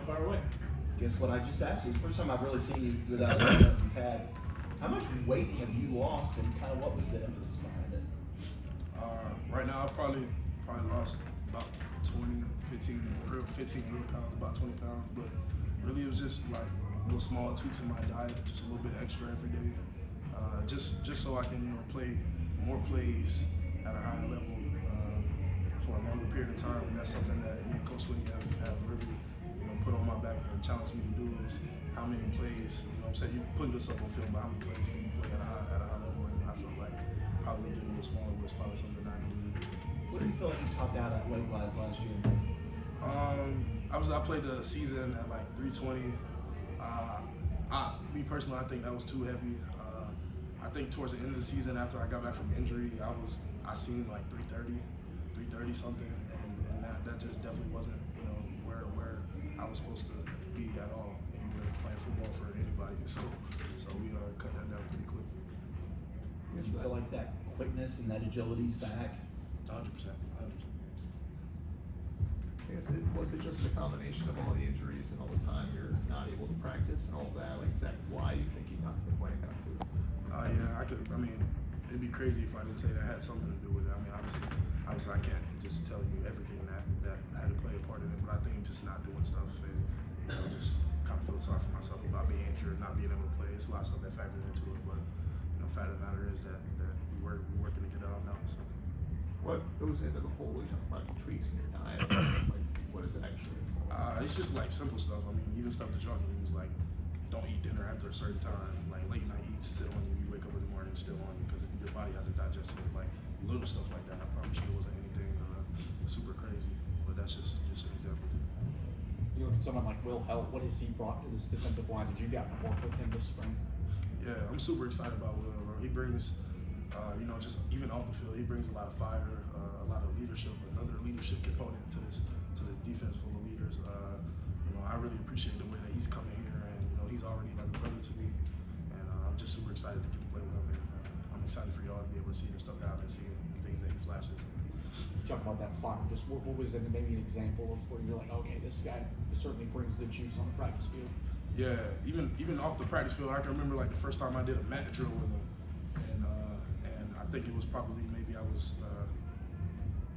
far away. Guess what I just asked you? It's the first time I've really seen you without wearing pads. How much weight have you lost, and kind of what was the impetus behind it? Right now, I probably lost about 15 real pounds, about 20 pounds. But really, it was just like little small tweaks in my diet, just a little bit extra every day, just so I can play more plays at a higher level for a longer period of time. And that's something that me and Coach Whitney have really put on my back and challenged me to do is how many plays. I'm saying you putting this up on film, but how many plays can you play at a high level? And I feel like probably getting a little smaller was probably something I needed to do. What do you feel like you topped out at weight-wise last year? I played the season at like 320. Me personally, I think that was too heavy. I think towards the end of the season, after I got back from injury, I seen like 330 something, and that just definitely wasn't where I was supposed to be at all. And you were playing football for anybody, so we cut that down pretty quick. Do you feel like that quickness and that agility's back? 100%. Was it just a combination of all the injuries and all the time you're not able to practice and all that? Like, exactly why you think you got to the point you got to? Yeah, it'd be crazy if I didn't say that had something to do with it. Obviously, I can't just tell you everything that had to play a part in it, but I think just not doing stuff and just kind of feeling sorry for myself about being injured, not being able to play. It's a lot of stuff that factored into it, but fact of the matter is that we're working to get it off now. So. What goes into the whole talking about tweaks in your diet? Like, what is it actually involved? It's just like simple stuff. Even stuff that y'all can use, like don't eat dinner after a certain time. Like late night eats still on you. You wake up in the morning still on you because your body hasn't digested it. Like little stuff like that. I promise you it wasn't anything super crazy, but that's just an example. You look at someone like Will Held. What has he brought to this defensive line? Did you get to work with him this spring? Yeah, I'm super excited about Will. He brings, just even off the field, he brings a lot of fire, a lot of leadership, another leadership component to this defense full of leaders. I really appreciate the way that he's coming here, and he's already like a brother to me, and I'm just super excited to get to play with him, and I'm excited for y'all to be able to see the stuff out and seeing things that he flashes. You talk about that fire. Just what was it? Maybe an example of where you're like, okay, this guy certainly brings the juice on the practice field. Yeah, even off the practice field, I can remember like the first time I did a mat drill with him, and I think it was probably maybe I was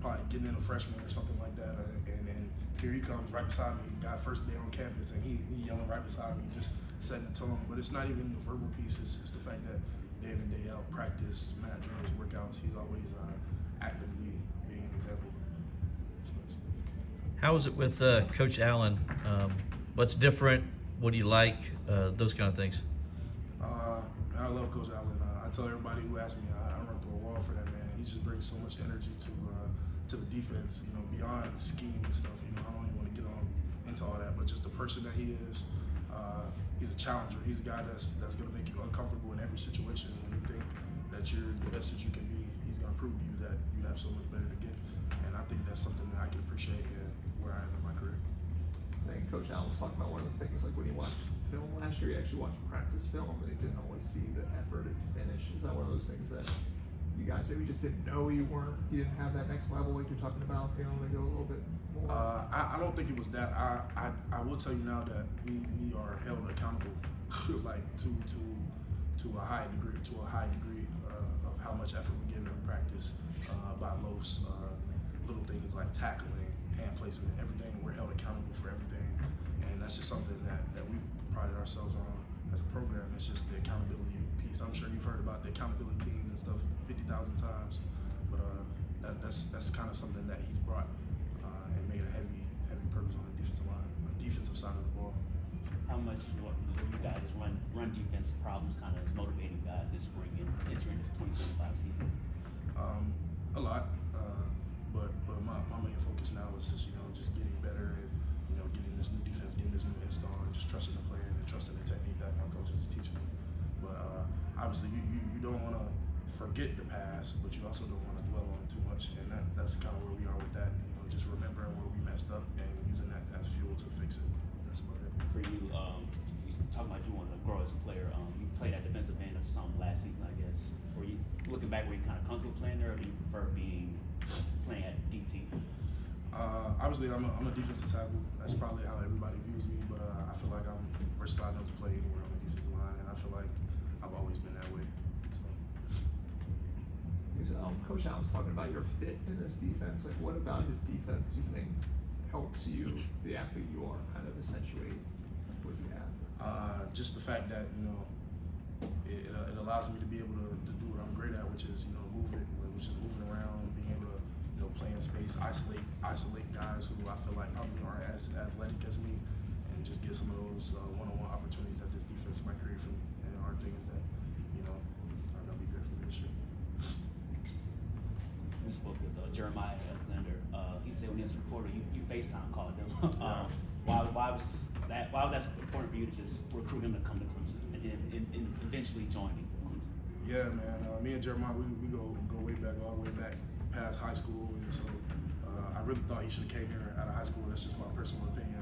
probably getting in a freshman or something like that, and here he comes right beside me, guy first day on campus, and he yelling right beside me, just setting the tone. But it's not even the verbal piece; it's the fact that day in and day out, practice, mat drills, workouts, he's always actively being an example. How is it with Coach Allen? What's different? What do you like? Those kind of things. I love Coach Allen. I tell everybody who asks me, I run through a wall for that man. He just brings so much energy to the defense. Beyond scheme and stuff. I don't even want to get into all that, but just the person that he is. He's a challenger. He's a guy that's going to make you uncomfortable in every situation. When you think that you're the best that you can be, he's going to prove to you that you have so much better to get. And I think that's something that I can appreciate where I am in my career. I think Coach Allen was talking about one of the things, like when he watched film last year, he actually watched practice film, and he didn't always see the effort and finish. Is that one of those things that you guys maybe just didn't know you didn't have that next level like you're talking about, to go a little bit more? I don't think it was that. I will tell you now that we are held accountable like to a high degree of how much effort we give in practice by Los, little things like tackling, hand placement, everything. We're held accountable for everything, and that's just something that we've prided ourselves on as a program. It's just the accountability piece. I'm sure you've heard about the accountability teams and stuff 50,000 times, but that's kind of something that he's brought and made a heavy purpose on the defensive side of the ball. How much what you guys run defense problems kind of is motivating guys this spring and entering this 2025 season? A lot, but my main focus now is just getting better and getting this new defense, getting this new install, and just trusting the plan and trusting the technique that my coaches is teaching me. But obviously, you don't want to forget the past, but you also don't want to dwell on it too much, and that's kind of where we are with that. Just remembering where we messed up and using that as fuel to fix it. That's about it. For you, you talking about you want to grow as a player. You played at defensive end or something last season, I guess. Were you looking back, were you kind of comfortable playing there, or do you prefer playing at DT? Obviously, I'm a defensive tackle. That's probably how everybody views me. versatile enough to play anywhere on the defensive line, and I feel like I've always been that way. Coach Allen was talking about your fit in this defense. Like, what about his defense do you think helps you, the athlete you are, kind of accentuate what you have? Just the fact that, you know, it allows me to be able to do what I'm great at, which is, you know, moving around, being able to, you know, play in space, isolate guys who I feel like probably aren't as athletic as me, and just get some of those one-on-one opportunities that this defense might create for me. And our things that, you know, are gonna be great for me this year. We spoke with Jeremiah Alexander. He said when he was a reporter, you FaceTime called him. Why was that important for you to just recruit him to come to Clemson and eventually joining Clemson? Yeah, man. Me and Jeremiah, we go way back, all the way back past high school, and so I really thought he should have came here out of high school. That's just my personal opinion.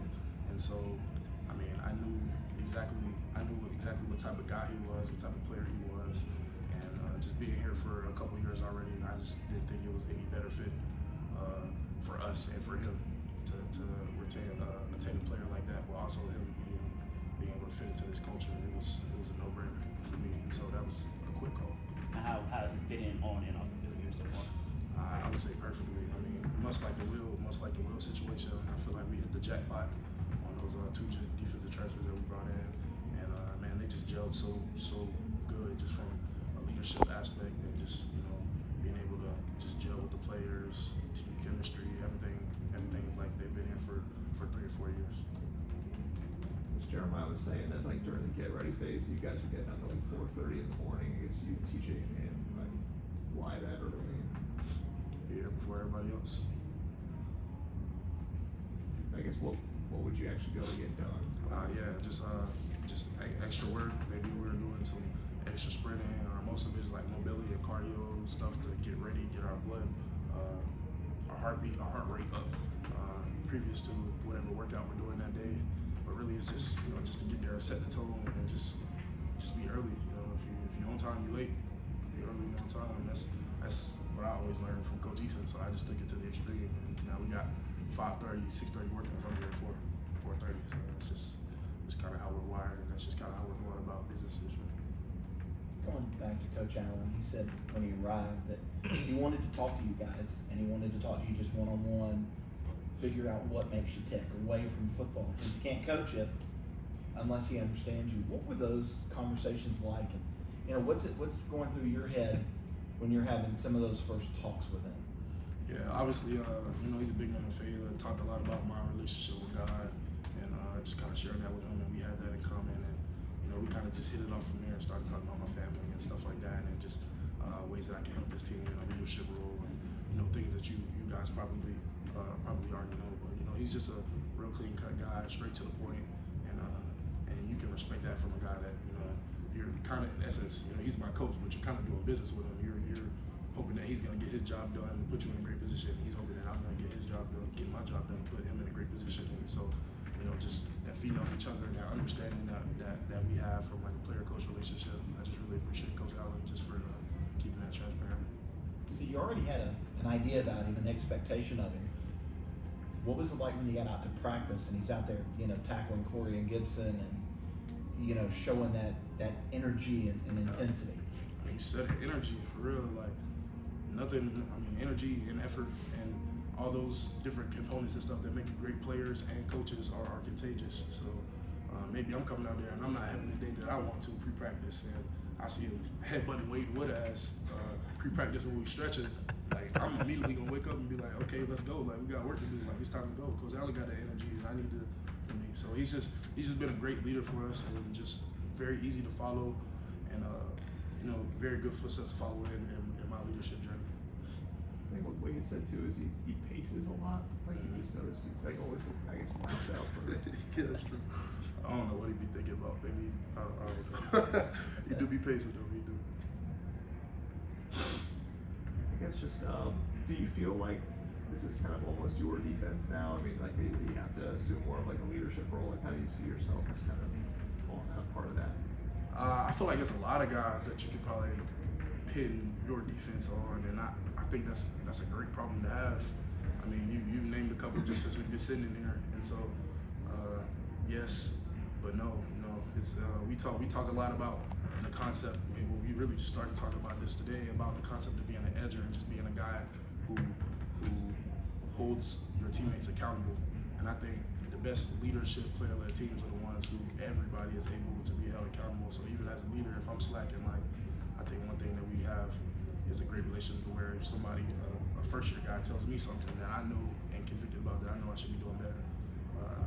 And so, I mean, I knew exactly what type of guy he was, what type of player he was, and just being here for a couple years already, I just didn't think it was any better fit for us and for him to retain a player like that, but also him being able to fit into this culture. It was a no-brainer for me. So that was a quick call. How does it fit in on and off the field here so far? I would say perfectly. I mean, much like the Will situation, I feel like we hit the jackpot on those two defensive transfers that we brought in, and man, they just gelled so good, just from a leadership aspect and just, you know, being able to just gel with the players, team chemistry, everything's like they've been here for 3 or 4 years. Jeremiah was saying that, like, during the get ready phase, you guys would get up at like 4:30 in the morning. I guess you teaching him like why that early. Be here before everybody else. I guess what would you actually be able to get done? Yeah, just extra work. Maybe we're doing some extra sprinting, or most of it is like mobility and cardio stuff to get ready, get our blood, our heart rate up, previous to whatever workout we're doing that day. But really, it's just, you know, just to get there and set the tone and just be early. You know, if you're on time, you're late. If you're early, you're on time. That's what I always learned from Coach Eason. So I just took it to the extreme. And now we got 5:30, 6:30 workouts. I'm here at 4:30. So it's just kind of how we're wired, and that's just kind of how we're going about business this year. Going back to Coach Allen, he said when he arrived that he wanted to talk to you guys, and he wanted to talk to you just one-on-one, figure out what makes you tick away from football, because you can't coach it unless he understands you. What were those conversations like, and you know, what's going through your head when you're having some of those first talks with him? Yeah, obviously, you know, he's a big man of faith. I talked a lot about my relationship with God, and just kind of shared that with him, and we had that in common. And you know, we kind of just hit it off from there and started talking about my family and stuff like that, and just ways that I can help this team in a leadership role, and you know, things that you guys probably already know. But you know, he's just a real clean-cut guy, straight to the point, and you can respect that from a guy that, you know, you're kind of, in essence, you know, he's my coach, but you're kind of doing business with him. You're hoping that he's going to get his job done and put you in a great position. He's hoping that I'm going to get his job done, get my job done, and put him in a great position. And so, you know, just that feeding off each other and that understanding that we have from like a player-coach relationship. I just really appreciate Coach Allen just for keeping that transparent. So you already had an idea about him, an expectation of him. What was it like when you got out to practice and he's out there, you know, tackling Corey and Gibson and, you know, showing that energy and intensity? You said it, energy, for real. Like, nothing, I mean, energy and effort and all those different components and stuff that make you great players and coaches are contagious. So maybe I'm coming out there and I'm not having the day that I want to pre-practice, and I see him headbutting Wade Wood as pre-practice when we stretching. Like, I'm immediately gonna wake up and be like, okay, let's go. Like, we got work to do. Like, it's time to go. Coach Allen got that energy, and I need to. For me, so he's just been a great leader for us, and just very easy to follow, and you know, very good footsteps to follow in my leadership journey. I think what Wade said too is he paces a lot. Like, you just notice he's like always, I guess, wound out. Yeah, that's true. I don't know what he'd be thinking about. Maybe I don't know. He do be pacing though. He do. I guess just, do you feel like this is kind of almost your defense now? I mean, like, maybe you have to assume more of like a leadership role. Like, how do you see yourself as kind of on that part of that? I feel like there's a lot of guys that you could probably pin your defense on, and I think that's a great problem to have. I mean, you've named a couple just since we've been sitting in here, and so yes, but no. know, it's we talk a lot about the concept. We really started talking about this today about the concept of being an edger and just being a guy who holds your teammates accountable. And I think the best leadership player-led teams are the ones who everybody is able to be held accountable. So even as a leader, if I'm slacking, like I think one thing that we have is a great relationship where if somebody, a first-year guy, tells me something that I know and convicted about that I know I should be doing better.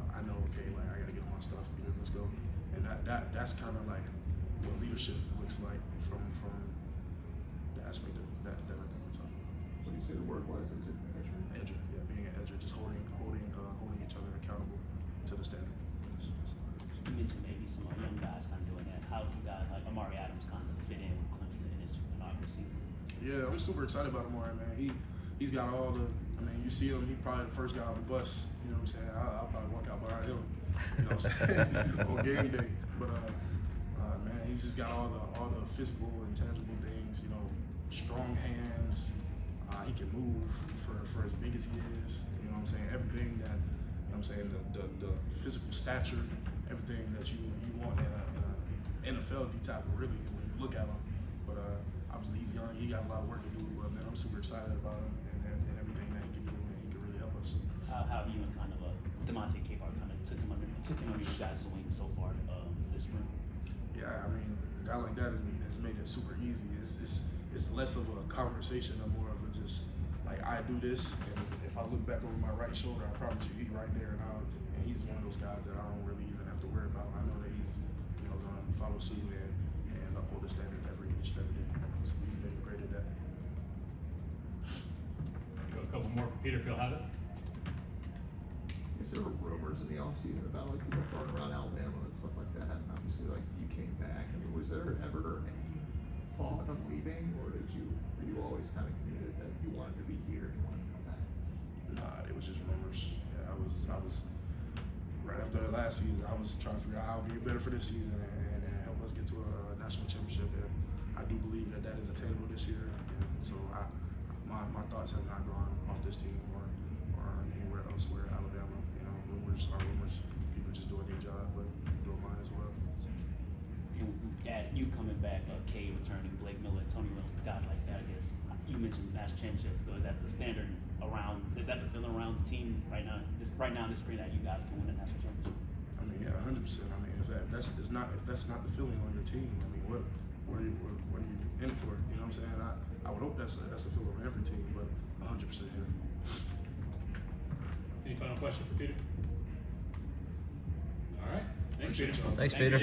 I know, okay, like I gotta get my stuff, let's go. And that's kind of like what leadership looks like from the aspect of that right there we're talking about. What do you say the word was? Is it edger? Edger, yeah, being an edger, just holding each other accountable to the standard. You mentioned maybe some young guys kind of doing that. How do you guys like Amari Adams kind of fit in with Clemson in his inaugural season? Yeah, I'm super excited about Amari, man. He's got all the. I mean, you see him. He's probably the first guy on the bus. You know what I'm saying? I'll probably walk out behind him. You know what I'm saying? On game day. But man, he's just got all the physical and tangible things. You know, strong hands. He can move for as big as he is. You know what I'm saying? Everything that, you know what I'm saying, the physical stature, everything that you want in a NFL D tackle, really, when you look at him. But obviously he's young. He got a lot of work to do. But man, I'm super excited about him and everything that he can do, and he can really help us. How have you and kind of Demonte Capehart kind of took him under your guys' wing so far this spring? Yeah, I mean, a guy like that has made it super easy. It's less of a conversation and more of a just like I do this, and if I look back over my right shoulder, I promise you he's right there, and he's one of those guys that I don't really even have to worry about. I know that he's gonna follow suit and uphold the standard every day. So he's been great at that. Go a couple more for Peter. Phil Habit. Is there rumors in the offseason about like people throwing around Alabama and stuff like that? And obviously, like you came back. I mean, was there ever any thought of leaving, or were you always kind of committed that you wanted to be here and you wanted to come back? Nah, it was just rumors. Yeah, I was right after the last season. I was trying to figure out how to get better for this season and help us get to a national championship. And I do believe that is attainable this year. And so my thoughts have not gone off this team or anywhere else where Alabama. Rumors are rumors. People just doing their job, but doing mine as well. You coming back, K returning, Blake Miller, Tony Miller, guys like that. I guess you mentioned national championships. So is that the standard around? Is that the feeling around the team right now? This spring that you guys can win a national championship? I mean, yeah, 100%. I mean, if that's not the feeling on your team, I mean, what are you in it for? You know what I'm saying? I would hope that's the feeling on every team, but 100% here. Any final question for Peter? All right. Thanks, Peter. Thanks, Peter.